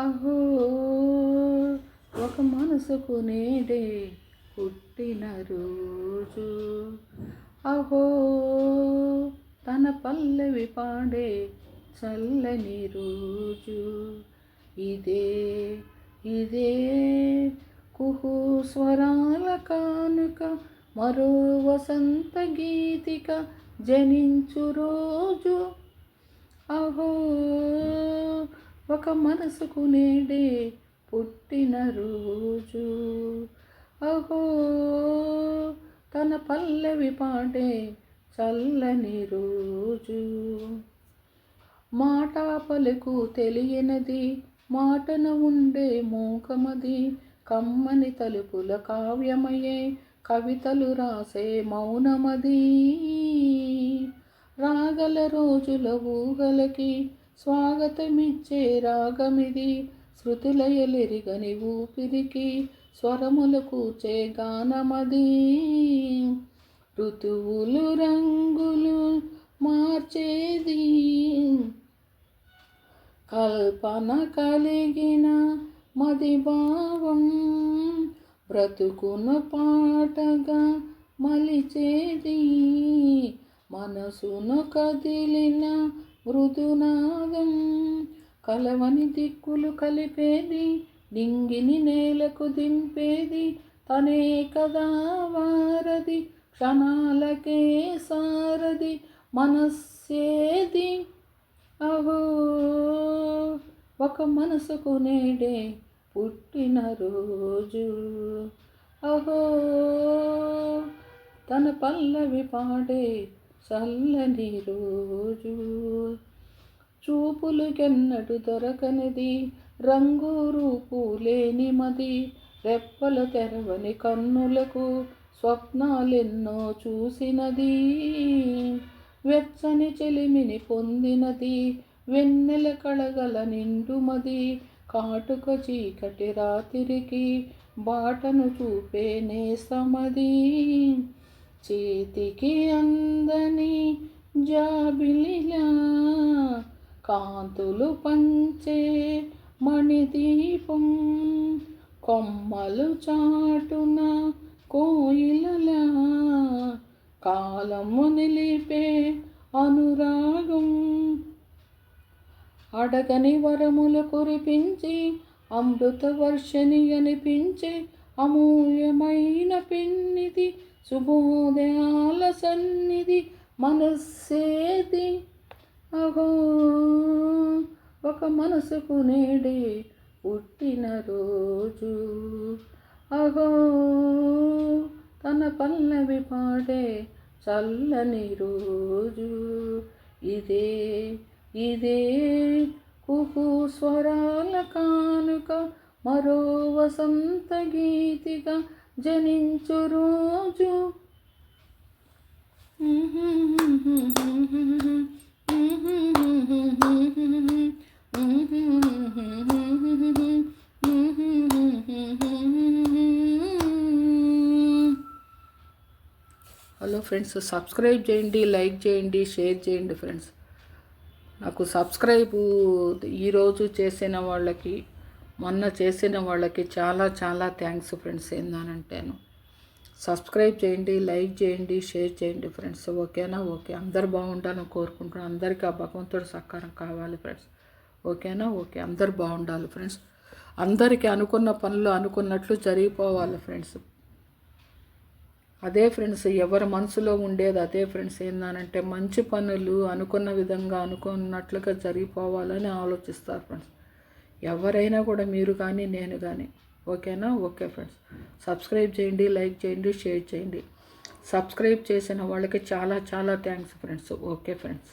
అహో ఒక మనసుకు నేడే పుట్టిన రోజు, అహో తన పల్లవి పాడే చల్లని రోజు, ఇదే ఇదే కుహు స్వరాల కానుక, మరో వసంత గీతిక జనించు రోజు, అహో ఒక మనసుకు నేడే పుట్టిన రోజు, అహో తన పల్లవి పాడే చల్లని రోజు. మాట పలుకు తెలియనది, మాటను ఉండే మూకమది, కమ్మని తలుపుల కావ్యమయే కవితలు రాసే మౌనమది, రాగల రోజుల ఊహలకి స్వాగతమిచ్చే రాగమిది, శృతిలయలెరిగని ఊపిరికి స్వరములు కూర్చే గానమది, ఋతువులు రంగులు మార్చేది, కల్పన కలిగిన మదిభావం, బ్రతుకును పాటగా మలిచేది, మనసును కదిలిన మృదునాదం, కలవని దిక్కులు కలిపేది, నింగిని నేలకు దింపేది, తనే కదా వారది, క్షణాలకే సారది, మనస్సేది, అహో ఒక మనసుకు నేడే పుట్టిన రోజు, అహో తన పల్లవి పాడే చల్లని రోజు, చూపులకెన్నడు దొరకనిది, రంగు రూపు లేని మది, రెప్పలు తెరవని కన్నులకు స్వప్నాలెన్నో చూసినది, వెచ్చని చెలిమిని పొందినది, వెన్నెల కళగల నిండుమది, కాటుక చీకటి రాత్రికి బాటను చూపే నేస్తమది, చేతికి అందని జాబిలిలా కాంతులు పంచే మణిదీపం, కొమ్మలు చాటున కోయిలలా కాలము నిలిపే అనురాగం, అడగని వరములు కురిపించి అమృత వర్షని అనిపించే అమూల్యమైన పెన్నిది, శుభోదయాల సన్నిధి, మనస్సేది, అహో ఒక మనసుకు నేడే పుట్టిన రోజు, అహో తన పల్లవి పాడే చల్లని రోజు, ఇదే ఇదే కుహు స్వరాల కానుక, మరో వసంత గీతిగా జనించు రోజు. హలో ఫ్రెండ్స్, సబ్స్క్రైబ్ చేయండి, లైక్ చేయండి, షేర్ చేయండి ఫ్రెండ్స్. నాకు సబ్స్క్రైబ్ ఈరోజు చేసిన వాళ్ళకి, మొన్న చేసిన వాళ్ళకి చాలా చాలా థ్యాంక్స్ ఫ్రెండ్స్. ఏందనంటేను సబ్స్క్రైబ్ చేయండి, లైక్ చేయండి, షేర్ చేయండి ఫ్రెండ్స్. ఓకేనా? ఓకే. అందరు బాగుండాలని కోరుకుంటున్నాను. అందరికీ ఆ భగవంతుడు సహకారం కావాలి ఫ్రెండ్స్. ఓకేనా? ఓకే. అందరు బాగుండాలి ఫ్రెండ్స్. అందరికీ అనుకున్న పనులు అనుకున్నట్లు జరిగిపోవాలి ఫ్రెండ్స్. అదే ఫ్రెండ్స్ ఎవరి మనసులో ఉండేది అదే ఫ్రెండ్స్. ఏందనంటే మంచి పనులు అనుకున్న విధంగా అనుకున్నట్లుగా జరిగిపోవాలని ఆలోచిస్తారు ఫ్రెండ్స్. ఎవరైనా కూడా, మీరు కానీ నేను కానీ. ఓకేనా? Okay friends. సబ్స్క్రైబ్ చేయండి, లైక్ చేయండి, షేర్ చేయండి. సబ్స్క్రైబ్ చేసిన వాళ్ళకి చాలా చాలా థ్యాంక్స్ ఫ్రెండ్స్. Okay friends.